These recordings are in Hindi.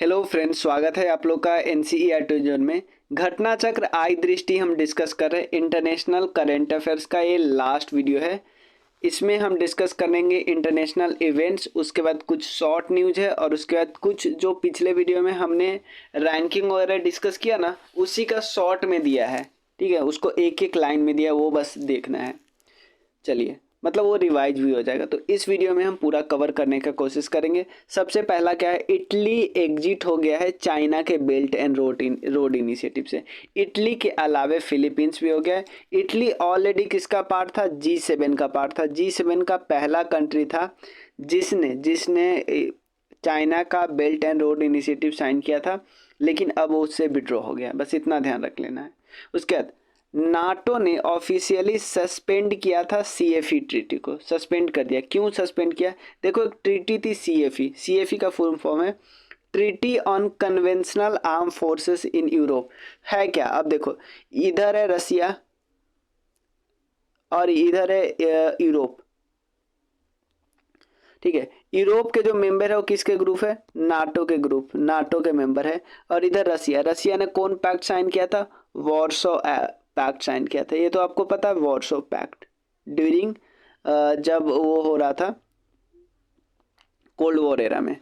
हेलो फ्रेंड्स, स्वागत है आप लोग का एनसीईआरटी जोन में। घटना चक्र आई दृष्टि हम डिस्कस कर रहे हैं। इंटरनेशनल करंट अफेयर्स का ये लास्ट वीडियो है। इसमें हम डिस्कस करेंगे इंटरनेशनल इवेंट्स, उसके बाद कुछ शॉर्ट न्यूज है और उसके बाद कुछ जो पिछले वीडियो में हमने रैंकिंग वगैरह डिस्कस किया ना, उसी का शॉर्ट में दिया है। ठीक है, उसको एक एक लाइन में दिया, वो बस देखना है। चलिए, मतलब वो रिवाइज भी हो जाएगा। तो इस वीडियो में हम पूरा कवर करने का कोशिश करेंगे। सबसे पहला क्या है, इटली एग्जिट हो गया है चाइना के बेल्ट एंड रोड इनिशिएटिव से। इटली के अलावे फिलीपींस भी हो गया है। इटली ऑलरेडी किसका पार्ट था? G7 का पार्ट था। G7 का पहला कंट्री था जिसने जिसने चाइना का belt and road initiative sign किया था, लेकिन अब वो उससे विड्रॉ हो गया। बस इतना ध्यान रख लेना है। उसके बाद नाटो ने ऑफिशियली सस्पेंड किया था सीएफई ट्रीटी को, सस्पेंड कर दिया। क्यों सस्पेंड किया? देखो, एक ट्रीटी थी सीएफई। सीएफई का फुल फॉर्म है treaty on conventional arm forces in Europe. है क्या? अब देखो, इधर है रसिया और इधर है यूरोप। ठीक है, यूरोप के जो मेंबर है वो किसके ग्रुप है? नाटो के ग्रुप, नाटो के मेंबर है। और इधर रसिया, रसिया ने कौन पैक्ट साइन किया था? वॉर्सो पैक्ट साइन किया था। ये तो आपको पता है, वॉर्सो पैक्ट ड्यूरिंग जब वो हो रहा था कोल्ड वॉर एरा में।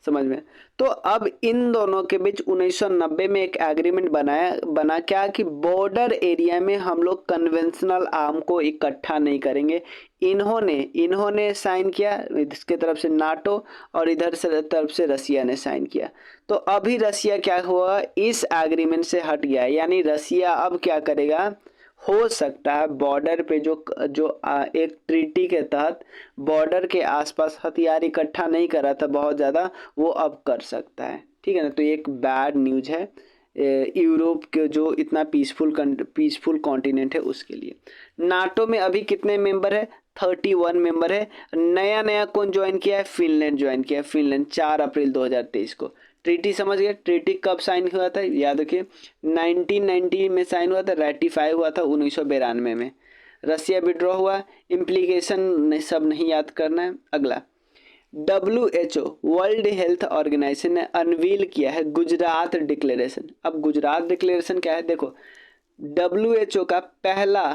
समझ में? तो अब इन दोनों के बीच 1990 में एक एग्रीमेंट बना क्या कि बॉर्डर एरिया में हम लोग कन्वेंशनल आर्म को इकट्ठा नहीं करेंगे। इन्होंने साइन किया, इसके तरफ से नाटो और इधर से तरफ से रसिया ने साइन किया। तो अभी रसिया क्या हुआ, इस एग्रीमेंट से हट गया। यानी रसिया अब क्या करेगा, हो सकता है बॉर्डर पे जो जो एक ट्रीटी के तहत बॉर्डर के आसपास हथियार इकट्ठा नहीं कर रहा था बहुत ज़्यादा, वो अब कर सकता है। ठीक है ना? तो ये एक बैड न्यूज है यूरोप के जो इतना पीसफुल कॉन्टिनेंट है उसके लिए। नाटो में अभी कितने मेंबर है? 31 मेंबर है। नया नया कौन ज्वाइन किया है? फिनलैंड ज्वाइन किया है। फिनलैंड 4 अप्रैल 2023 को। ट्रीटी समझ गए? ट्रीटी कब साइन हुआ था? याद रखिए, 1990 में साइन हुआ था, रेटिफाई हुआ था 1992 में। रसिया विड्रॉ हुआ। इम्प्लीकेशन सब नहीं याद करना है। अगला, WHO वर्ल्ड हेल्थ ऑर्गेनाइजेशन ने अनवील किया है गुजरात डिक्लेरेशन। अब गुजरात डिक्लेरेशन क्या है? देखो, WHO का पहला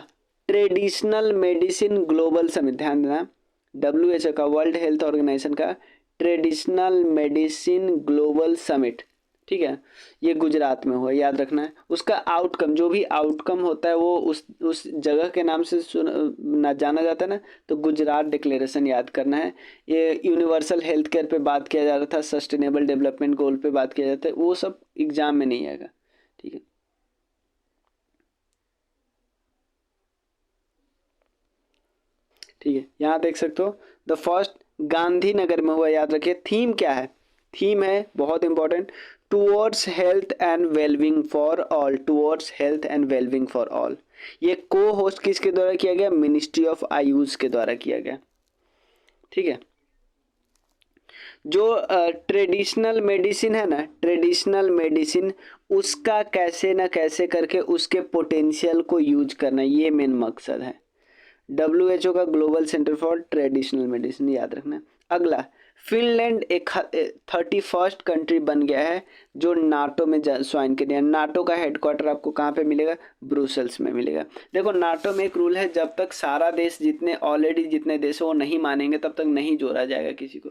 ट्रेडिशनल मेडिसिन ग्लोबल समिट, ध्यान देना, WHO का वर्ल्ड हेल्थ ऑर्गेनाइजेशन का ट्रेडिशनल मेडिसिन ग्लोबल समिट, ठीक है, ये गुजरात में हुआ, याद रखना है। उसका आउटकम, जो भी आउटकम होता है वो उस जगह के नाम से जाना जाता है ना, तो गुजरात डिक्लेरेशन याद करना है। ये यूनिवर्सल हेल्थ केयर पे बात किया जा रहा था, सस्टेनेबल डेवलपमेंट गोल पे बात किया जाता है, वो सब एग्जाम में नहीं आएगा। ठीक है, ठीक है, यहाँ देख सकते हो द फर्स्ट गांधीनगर में हुआ, याद रखिए। थीम क्या है? थीम है बहुत important, towards health and wellbeing for all, towards health and wellbeing for all. ये को होस्ट किसके द्वारा किया गया? मिनिस्ट्री ऑफ आयुष के द्वारा किया गया। ठीक है, जो ट्रेडिशनल मेडिसिन है ना, ट्रेडिशनल मेडिसिन, उसका कैसे ना कैसे करके उसके पोटेंशियल को यूज करना, ये मेन मकसद है। WHO का global centre for traditional medicine, याद रखना। अगला, फिनलैंड एक 31st कंट्री बन गया है जो नाटो में ज्वाइन कर दिया। नाटो का हेडक्वार्टर आपको कहाँ पे मिलेगा? ब्रुसेल्स में मिलेगा। देखो, नाटो में एक रूल है, जब तक सारा देश जितने देश वो नहीं मानेंगे तब तक नहीं जोड़ा जाएगा किसी को।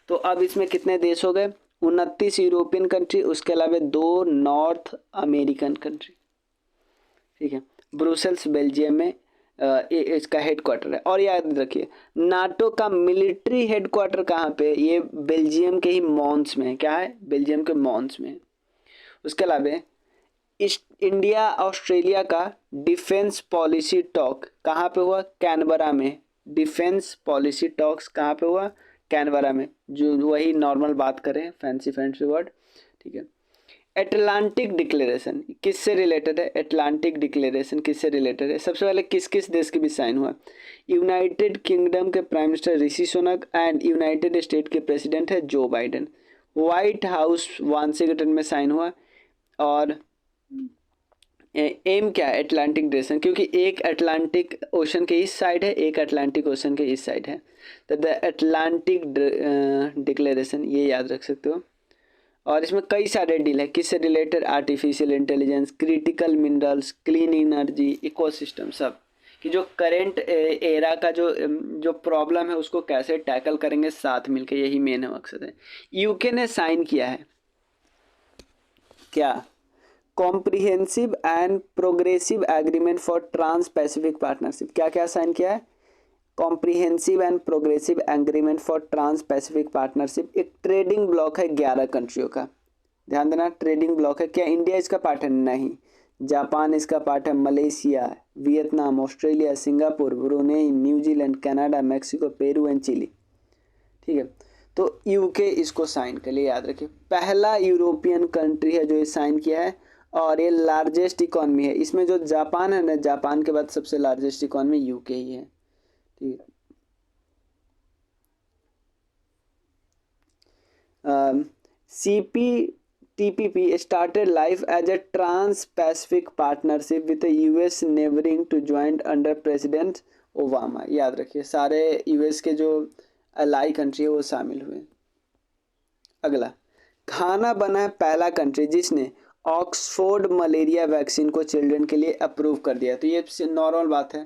तो अब इसमें कितने देश हो गए? 29 यूरोपियन कंट्री, उसके अलावा 2 नॉर्थ अमेरिकन कंट्री। ठीक है, ब्रुसेल्स बेल्जियम में इसका हेडक्वार्टर है। और याद रखिए, नाटो का मिलिट्री हेडक्वार्टर कहाँ पे? ये बेल्जियम के ही मॉन्स में है। क्या है? बेल्जियम के मॉन्स में। उसके अलावा इंडिया ऑस्ट्रेलिया का डिफेंस पॉलिसी टॉक कहाँ पे हुआ? कैनबरा में। डिफेंस पॉलिसी टॉक्स कहाँ पे हुआ? कैनबरा में। जो वही नॉर्मल बात करें, फैंसी फैंसी वर्ड। ठीक है, एटलांटिक डिक्लेरेशन किससे रिलेटेड है? एटलांटिक डिक्लेरेशन किससे रिलेटेड है? सबसे पहले किस किस देश के बीच साइन हुआ? यूनाइटेड किंगडम के prime minister Rishi Sunak and United state के प्रेसिडेंट है Joe Biden. White house Washington में साइन हुआ। और एम क्या है? एटलांटिक डिक्लेरेशन, क्योंकि एक अटलांटिक ओशन के इस साइड है, एक अटलांटिक ओशन के इस साइड है, तो द अटलांटिक डिक्लेरेशन, ये याद रख सकते हो। और इसमें कई सारे डील है, किससे related, artificial intelligence, critical minerals, clean energy, ecosystem, सब कि जो करेंट एरा का जो प्रॉब्लम है उसको कैसे टैकल करेंगे साथ मिलके, यही मेन मकसद है। यूके ने साइन किया है क्या, comprehensive and progressive agreement for trans Pacific partnership, क्या क्या साइन किया है, comprehensive and progressive agreement for trans Pacific partnership, एक ट्रेडिंग ब्लॉक है 11 कंट्रियों का, ध्यान देना ट्रेडिंग ब्लॉक है। क्या इंडिया इसका पार्ट है, नहीं, जापान इसका पार्ट है, Malaysia, Vietnam, Australia, Singapore, Brunei, New Zealand, Canada, Mexico, Peru and Chile, ठीक है। तो यूके इसको साइन कर लिए, याद रखिए पहला यूरोपियन कंट्री है जो ये साइन किया है, और ये लार्जेस्ट इकॉनमी है। इसमें जो जापान है ना, जापान के बाद सबसे लार्जेस्ट इकॉनमी यूके ही है, ठीक है। CPTPP started life as a trans-Pacific partnership with the US neighboring to join under President Obama, याद रखिए सारे यूएस के जो अलाई कंट्री है वो शामिल हुए। अगला, घाना बना है पहला कंट्री जिसने ऑक्सफोर्ड मलेरिया वैक्सीन को चिल्ड्रन के लिए अप्रूव कर दिया, तो ये नॉर्मल बात है,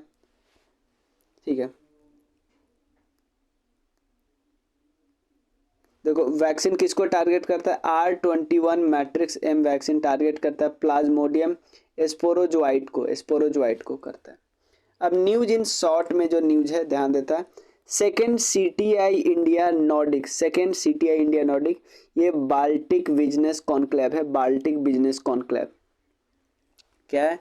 ठीक है। देखो वैक्सीन किसको टारगेट करता है, R21 matrix M vaccine target करता है प्लाज्मोडियम स्पोरोजोइट को करता है। अब न्यूज इन शॉर्ट में जो न्यूज है ध्यान देता है, सेकेंड CTI इंडिया नॉर्डिक, ये बाल्टिक बिजनेस कॉन्क्लेव है, बाल्टिक बिजनेस कॉन्क्लेव क्या है,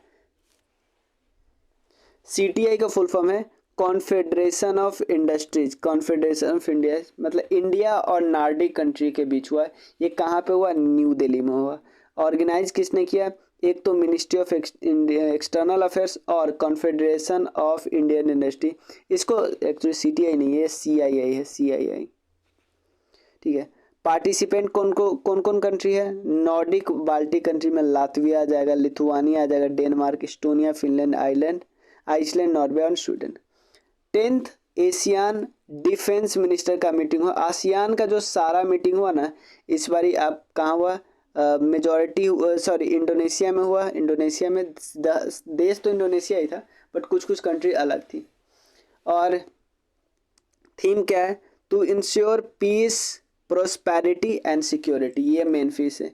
CTI का फुल फॉर्म है confederation of industries, confederation of India, मतलब इंडिया और नार्डिक कंट्री के बीच हुआ। ये कहाँ पे हुआ, न्यू दिल्ली में हुआ। ऑर्गेनाइज किसने किया, एक तो मिनिस्ट्री ऑफ एक्सटर्नल अफेयर्स और कॉन्फेडरेशन ऑफ इंडियन इंडस्ट्री, इसको एक्चुअली CTI नहीं है, CII है, CII, ठीक है। पार्टिसिपेंट कौन कौन कंट्री है, नॉर्डिक बाल्टिक कंट्री में लातविया आ जाएगा, लिथुआनिया आ जाएगा, Denmark, Estonia, Finland, Iceland, Norway और Sweden. 10th ASEAN defence minister का मीटिंग हुआ, आसियान का जो सारा मीटिंग हुआ ना इस बारी आप कहाँ हुआ, मेजॉरिटी सॉरी इंडोनेशिया में हुआ। इंडोनेशिया में देश तो इंडोनेशिया ही था बट कुछ कुछ कंट्री अलग थी। और थीम क्या है, to ensure peace, prosperity and security, ये मेन फीस है।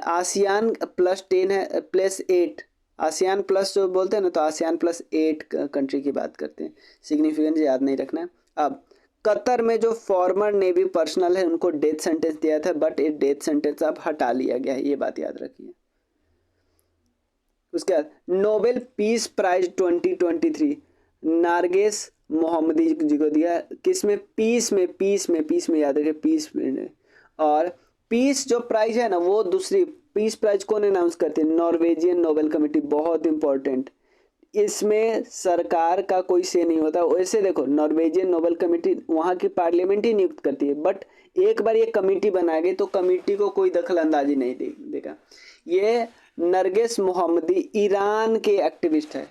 आसियान +10 है, +8, आसियान प्लस जो बोलते हैं ना तो आसियान +8 कंट्री की बात करते हैं, सिग्निफिकेंस याद नहीं रखना है। अब कतर में जो फॉर्मर नेवी पर्सनल है उनको डेथ सेंटेंस दिया था बट ये डेथ सेंटेंस अब हटा लिया गया है, ये बात याद रखिए। उसके बाद नोबेल पीस प्राइज 2023 नारगेस मोहम्मदी जी को दिया, किसमें, पीस में याद रखिए, पीस में। और पीस जो प्राइज है ना वो दूसरी, पीस प्राइज कौन अनाउंस करते हैं, नॉर्वेजियन नोबेल कमेटी, बहुत इंपॉर्टेंट, इसमें सरकार का कोई से नहीं होता। वैसे देखो नॉर्वेजियन नोबेल कमेटी वहाँ की पार्लियामेंट ही नियुक्त करती है बट एक बार ये कमेटी बना गई तो कमेटी को कोई दखल अंदाजी नहीं देगा। ये नरगिस मोहम्मदी ईरान के एक्टिविस्ट है,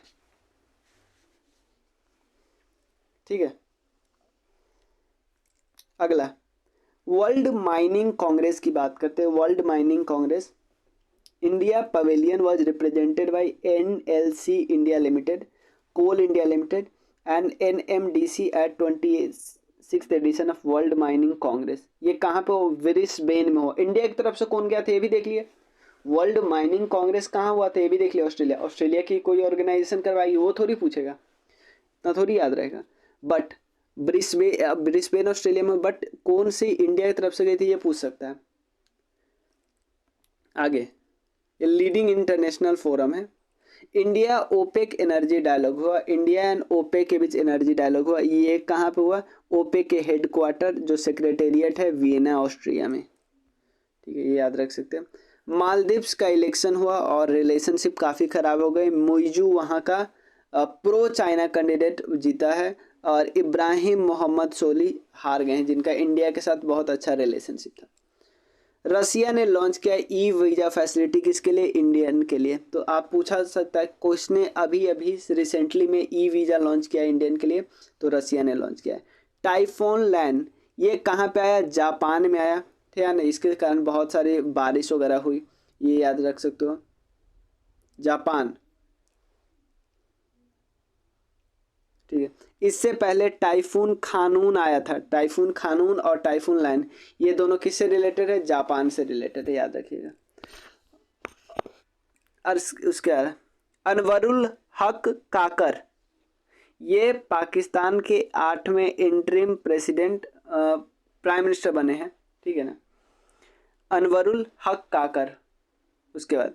ठीक है। अगला वर्ल्ड माइनिंग कांग्रेस की बात करते हैं। World mining Congress, India pavilion was represented by NLC India Limited, Coal India Limited and NMDC at 26th edition of World Mining Congress। ये कहाँ पे हो, ब्रिस्बेन में हो। इंडिया की तरफ से कौन गया था ये भी देख लिए। वर्ल्ड माइनिंग कांग्रेस कहाँ हुआ था ये भी देख लिया, ऑस्ट्रेलिया की कोई ऑर्गेनाइजेशन करवाई, वो थोड़ी पूछेगा, इतना थोड़ी याद रहेगा। बट ब्रिस्बेन ऑस्ट्रेलिया में, बट कौन सी इंडिया की तरफ से गई थी ये पूछ सकता है। आगे ये लीडिंग इंटरनेशनल फोरम है। इंडिया ओपेक एनर्जी डायलॉग हुआ, इंडिया एंड ओपेक के बीच एनर्जी डायलॉग हुआ। ये कहाँ पे हुआ, ओपेक के हेडक्वार्टर जो सेक्रेटेरिएट है वियना ऑस्ट्रिया में, ठीक है, ये याद रख सकते हैं। मालदीव्स का इलेक्शन हुआ और रिलेशनशिप काफ़ी ख़राब हो गई। मुइजू वहाँ का प्रो चाइना कैंडिडेट जीता है और इब्राहिम मोहम्मद सोली हार गए हैं जिनका इंडिया के साथ बहुत अच्छा रिलेशनशिप था। रसिया ने लॉन्च किया ई वीज़ा फैसिलिटी, किसके लिए, इंडियन के लिए। तो आप पूछा सकता है क्वेश्चन ने अभी रिसेंटली में ई वीज़ा लॉन्च किया इंडियन के लिए, तो रसिया ने लॉन्च किया है। टाइफोन लैंड ये कहाँ पे आया, जापान में आया। थे या नहीं, इसके कारण बहुत सारी बारिश वगैरह हुई, ये याद रख सकते हो। जापान, ठीक है। इससे पहले टाइफून खानून आया था, टाइफून खानून और टाइफून लाइन, ये दोनों किससे रिलेटेड है, जापान से रिलेटेड है, याद रखिएगा। और उसके बाद अनवरुल हक काकर, ये पाकिस्तान के 8वें इंटरिम प्रेसिडेंट प्राइम मिनिस्टर बने हैं, ठीक है ना, अनवरुल हक काकर। उसके बाद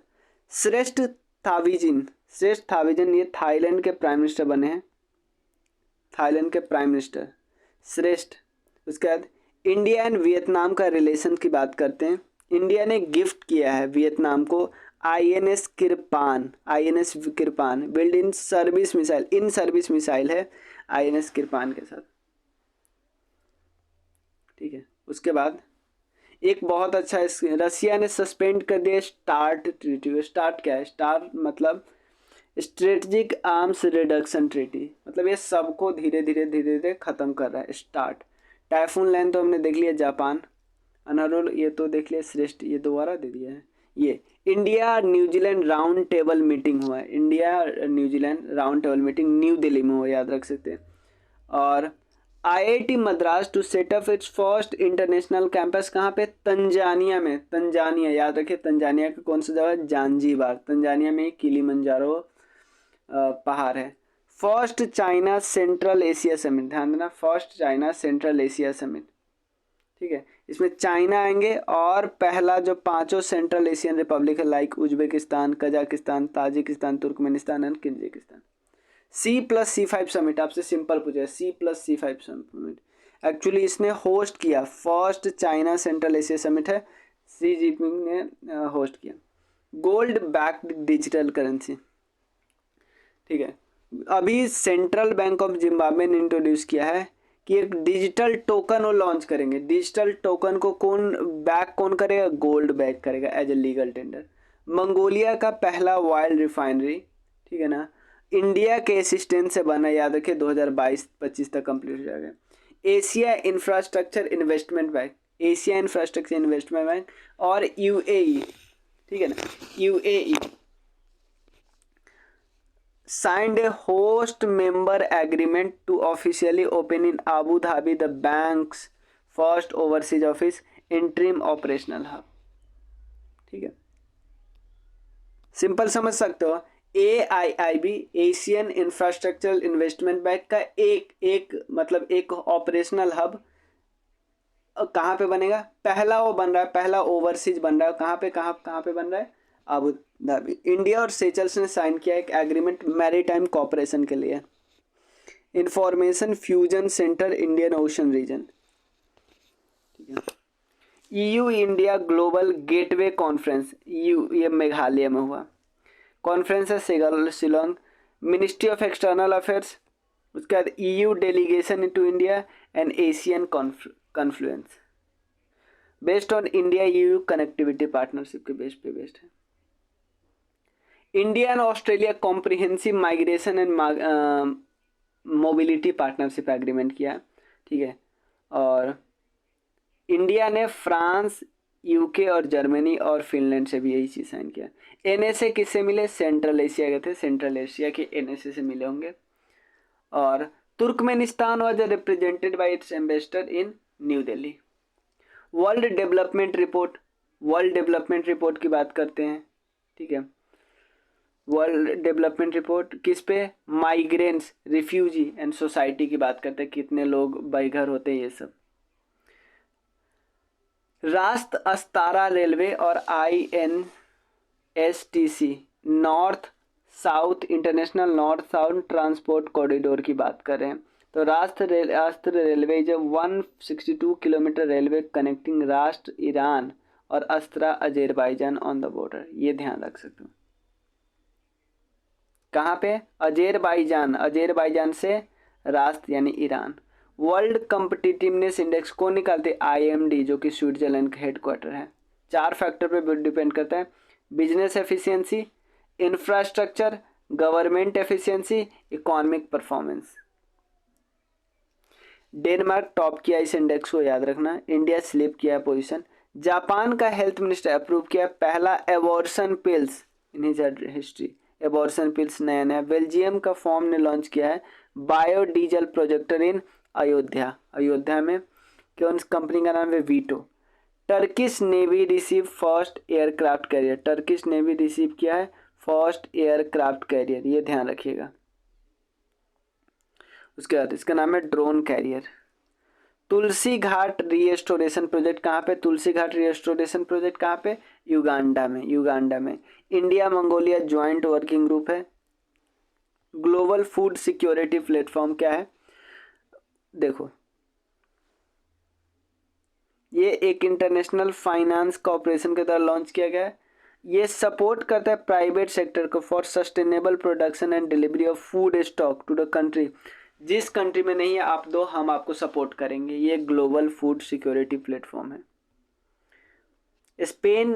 श्रेष्ठ थाविजिन, श्रेष्ठ थाविजिन ये थाईलैंड के प्राइम मिनिस्टर बने हैं, थाईलैंड के प्राइम मिनिस्टर श्रेष्ठ। उसके बाद इंडिया एंड वियतनाम का रिलेशन की बात करते हैं। इंडिया ने गिफ्ट किया है वियतनाम को INS kirpan, INS kirpan build in service missile, in service missile है आईएनएस किरपान के साथ, ठीक है। उसके बाद एक बहुत अच्छा, रसिया ने सस्पेंड कर दिया स्टार्ट ट्रीटी। स्टार्ट क्या है, स्टार्ट मतलब स्ट्रेटजिक आर्म्स रिडक्शन ट्रीटी, मतलब ये सबको धीरे धीरे धीरे धीरे खत्म कर रहा है, स्टार्ट। टाइफून लाइन तो हमने देख लिया जापान, अनरुल ये तो देख लिया, श्रेष्ठ ये दोबारा दे दिया है। ये India New Zealand round table meeting हुआ है, India New Zealand round table meeting New Delhi में हुआ, याद रख सकते हैं। और IIT Madras to set up its first international campus कहाँ पे, तंजानिया में, तंजानिया याद रखिए, तंजानिया का कौन सा जगह, जांजीबार, तंजानिया में किलिमंजारो पहाड़ है। First China central Asia summit, ध्यान देना, first China central Asia summit, ठीक है। इसमें चाइना आएंगे और पहला जो 5 सेंट्रल एशियन रिपब्लिक है like Uzbekistan, Kazakhstan, Tajikistan, Turkmenistan and Kyrgyzstan. C+C5 summit, आपसे सिंपल पूछा है, C+C5 समिट एक्चुअली इसने होस्ट किया, first China central Asia summit है, शी जिनपिंग ने होस्ट किया। गोल्ड बैक्ड डिजिटल करेंसी, ठीक है। अभी सेंट्रल बैंक ऑफ जिम्बाब्वे ने इंट्रोड्यूस किया है कि एक डिजिटल टोकन वो लॉन्च करेंगे, डिजिटल टोकन को कौन बैक कौन करेगा, गोल्ड बैक करेगा as a legal tender. Mongolia का पहला वाइल्ड रिफाइनरी, ठीक है ना, इंडिया के असिस्टेंस से बना, याद रखिए 2022-25 तक कंप्लीट हो जाएगा। Asia infrastructure investment bank, Asia infrastructure investment bank और यूएई, ठीक है ना, UAE signed a host member agreement to officially open in Abu Dhabi the bank's first overseas office interim operational hub, ठीक है। सिंपल समझ सकते हो, AIIB Asian infrastructure investment bank का एक मतलब एक ऑपरेशनल हब कहाँ पे बनेगा, पहला वो बन रहा है, पहला ओवरसीज बन रहा है, कहाँ पे बन रहा है, अबू धाबी। इंडिया और सेचल्स ने साइन किया एक एग्रीमेंट मैरीटाइम कॉपरेशन के लिए, information fusion centre Indian Ocean region, ठीक है। EU India global gateway conference, EU ये मेघालय में हुआ, कॉन्फ्रेंस है Shillong, ministry of external affairs. उसके बाद EU delegation to India and Asian confluence, based on India EU connectivity partnership के बेस पे बेस्ड है। India and Australia comprehensive migration and mobility partnership agreement किया, ठीक है। और इंडिया ने फ्रांस, यूके और जर्मनी और फिनलैंड से भी यही चीज़ साइन किया। NSA किससे मिले, सेंट्रल एशिया गए थे, सेंट्रल एशिया के NSA से मिले होंगे। और Turkmenistan was represented by it's ambassador in new Delhi. World development report, world development report की बात करते हैं, ठीक है। वर्ल्ड डेवलपमेंट रिपोर्ट किस पे, माइग्रेंट्स, रिफ्यूजी एंड सोसाइटी की बात करते हैं, कितने लोग बेघर होते हैं, ये सब। राष्ट्र अस्तारा रेलवे और INSTC north south international north south transport corridor की बात कर रहे हैं। तो राष्ट्र रेलवे जब 162 किलोमीटर रेलवे कनेक्टिंग राष्ट्र ईरान और अस्त्रा अजेरबाईजान ऑन द बॉर्डर, ये ध्यान रख सकते हो। कहाँ पे, अजेरबाईजान से राष्ट्र यानी ईरान। वर्ल्ड कम्पिटिटिवनेस इंडेक्स कौन निकालते, IMD जो कि स्विट्जरलैंड का हेडक्वार्टर है। 4 फैक्टर पे डिपेंड करता है, business efficiency, infrastructure, government efficiency, economic performance. Denmark top किया इस इंडेक्स को, याद रखना। इंडिया स्लिप किया पोजीशन, जापान का हेल्थ मिनिस्टर अप्रूव किया पहला abortion pills in his history, abortion pills नया नया। बेल्जियम का फॉर्म ने लॉन्च किया है बायोडीजल प्रोजेक्टर इन अयोध्या, अयोध्या में। कौन कंपनी का नाम है? Veto. Turkish navy receive first aircraft carrier, Turkish navy receive किया है फर्स्ट एयरक्राफ्ट कैरियर, ये ध्यान रखिएगा। उसके बाद इसका नाम है drone career. Tulsi Ghat रिएस्टोरेशन project कहाँ पे? तुलसी घाट रिएस्टोरेशन प्रोजेक्ट कहाँ पे? युगांडा में, युगांडा में। India Mongolia joint working group है। ग्लोबल फूड सिक्योरिटी प्लेटफॉर्म क्या है? देखो, ये एक इंटरनेशनल फाइनेंस कॉर्पोरेशन के द्वारा लॉन्च किया गया है। ये सपोर्ट करता है प्राइवेट सेक्टर को for sustainable production and delivery of food stock to the country. जिस कंट्री में नहीं है आप दो, हम आपको सपोर्ट करेंगे। ये ग्लोबल फूड सिक्योरिटी प्लेटफॉर्म है। स्पेन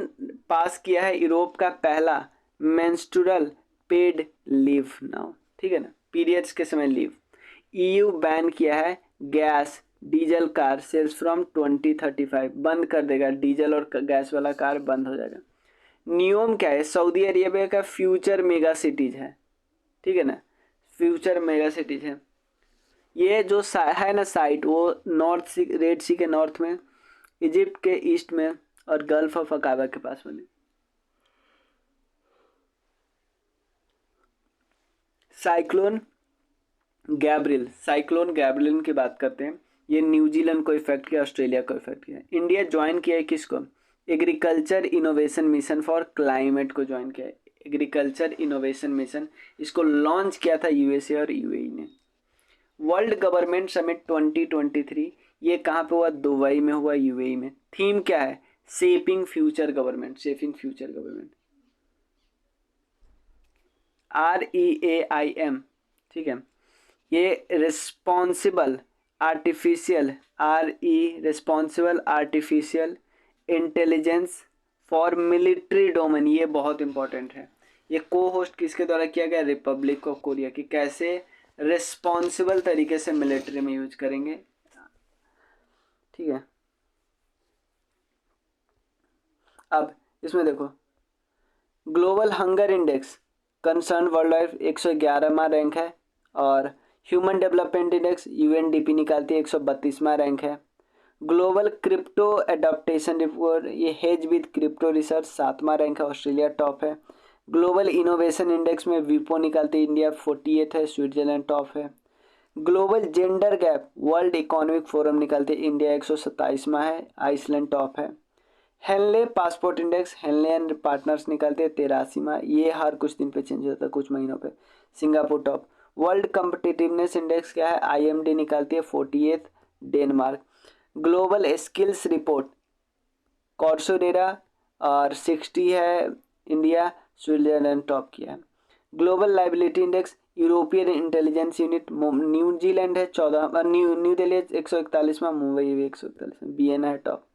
पास किया है यूरोप का पहला मेंस्ट्रुअल पेड लीव नाउ, ठीक है ना, पीरियड्स के समय लीव। ईयू बैन किया है gas diesel car sales from 2035, बंद कर देगा, डीजल और गैस वाला कार बंद हो जाएगा। नियोम क्या है? सऊदी अरेबिया का फ्यूचर मेगा सिटीज है, ठीक है ना, फ्यूचर मेगा सिटीज है। ये जो है ना साइट, वो नॉर्थ सी, रेड सी के नॉर्थ में, इजिप्ट के ईस्ट में और गल्फ ऑफ अकाबा के पास बने। साइक्लोन गैब्रियल, साइक्लोन गैब्रियल की बात करते हैं। ये न्यूजीलैंड को इफेक्ट किया, ऑस्ट्रेलिया को इफेक्ट किया। इंडिया ज्वाइन किया है किसको? Agriculture innovation mission for climate को ज्वाइन किया है। एग्रीकल्चर इनोवेशन मिशन, इसको लॉन्च किया था यूएसए और यूएई ने। वर्ल्ड गवर्नमेंट समिट 2023, ये कहाँ पे हुआ? दुबई में हुआ, यूएई में। थीम क्या है? Shaping future government, shaping future government. REAIM, ठीक है। ये responsible artificial, responsible artificial intelligence for military domain, ये बहुत इंपॉर्टेंट है। ये को होस्ट किसके द्वारा किया गया? रिपब्लिक ऑफ कोरिया की। कैसे रिस्पॉन्सिबल तरीके से मिलिट्री में यूज करेंगे, ठीक है। अब इसमें देखो, global hunger index concern worldwide 111वां रैंक है, और ह्यूमन डेवलपमेंट इंडेक्स UNDP निकालती है 132वां रैंक है। ग्लोबल क्रिप्टो एडाप्टेशन रिपोर्ट, ये हेज विद क्रिप्टो रिसर्च 7वां रैंक है, ऑस्ट्रेलिया टॉप है। ग्लोबल इनोवेशन इंडेक्स में विपो निकालती है, इंडिया 48 है, स्विट्जरलैंड टॉप है। Global gender gap world economic forum निकालते हैं, इंडिया 127वां है, आइसलैंड टॉप है। Henley passport index, Henley and partners निकालते हैं 83वां, ये हर कुछ दिन पे चेंज होता है, कुछ महीनों पे। Singapore top. World competitiveness index क्या है? IMD निकालती है 48, डेनमार्क। ग्लोबल स्किल्स रिपोर्ट कॉर्सोरेरा और 60 है, इंडिया, स्विट्जरलैंड टॉप किया है। Global liability index European intelligence unit, New Zealand है 14, न्यू दिल्ली 141वां, मुंबई भी 141, बीएनआई है टॉप।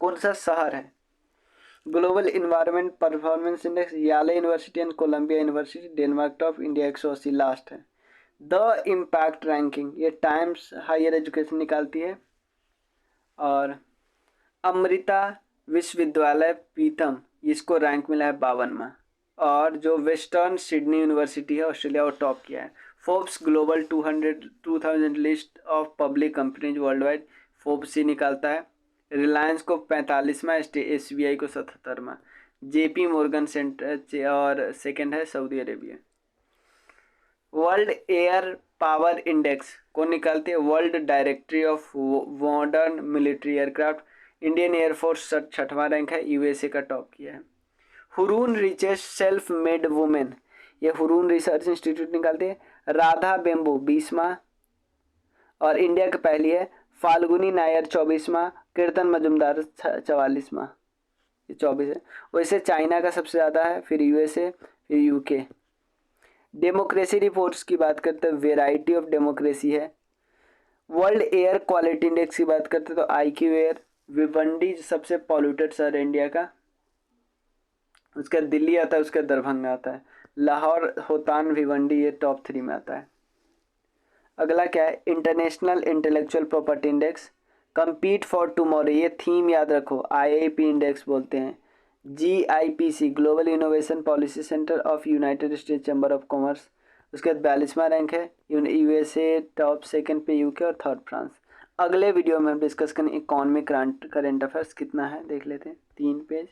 कौन सा शहर है? Global environment performance index, Yale university and Colombia university, Denmark top, India 180 last है। द इम्पैक्ट रैंकिंग, ये टाइम्स हायर एजुकेशन निकालती है, और अमृता विश्वविद्यालय पीतम, इसको रैंक मिला है 52वां, और जो वेस्टर्न सिडनी यूनिवर्सिटी है ऑस्ट्रेलिया, वो टॉप किया है। Forbes global 2000 list of public companies worldwide, Forbes ही निकालता है। रिलायंस को 45वां, SBI को 77वां, JP मॉर्गन सेंटर और सेकंड है Saudi Arabia. World air power index को निकालते हैं world directory of modern military aircraft, Indian air force 6वां रैंक है, USA का टॉप किया है। Hurun richest self made women, ये हुरून रिसर्च इंस्टीट्यूट निकालते हैं। राधा बेम्बू 20वां, और इंडिया की पहली है। फाल्गुनी नायर 24वां, कीर्तन मजुमदार 44वां, ये 24 है। वैसे चाइना का सबसे ज़्यादा है, फिर USA, फिर UK। डेमोक्रेसी रिपोर्ट्स की बात करते हैं, वेराइटी ऑफ डेमोक्रेसी है। वर्ल्ड एयर क्वालिटी इंडेक्स की बात करते हैं तो IQ एयर, भिवंडी सबसे पॉल्यूटेड शहर है इंडिया का, उसका दिल्ली आता है, उसका दरभंगा आता है। लाहौर, होतान, भिवंडी ये टॉप 3 में आता है। अगला क्या है? International intellectual property index, compete for tomorrow, ये थीम याद रखो, IIP इंडेक्स बोलते हैं। GIPC global innovation policy centre of United state chamber of commerce, उसके बाद 42वां रैंक है। USA टॉप सेकंड पे UK और थर्ड फ्रांस। अगले वीडियो में हम डिस्कस करें इकोनॉमिक करंट अफेयर्स कितना है देख लेते हैं, 3 पेज।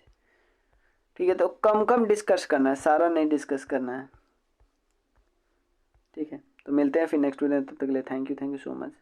ठीक है, तो कम कम डिस्कस करना है, सारा नहीं डिस्कस करना है। ठीक है, तो मिलते हैं फिर नेक्स्ट वीडियो में, तब तक के लिए थैंक यू सो मच।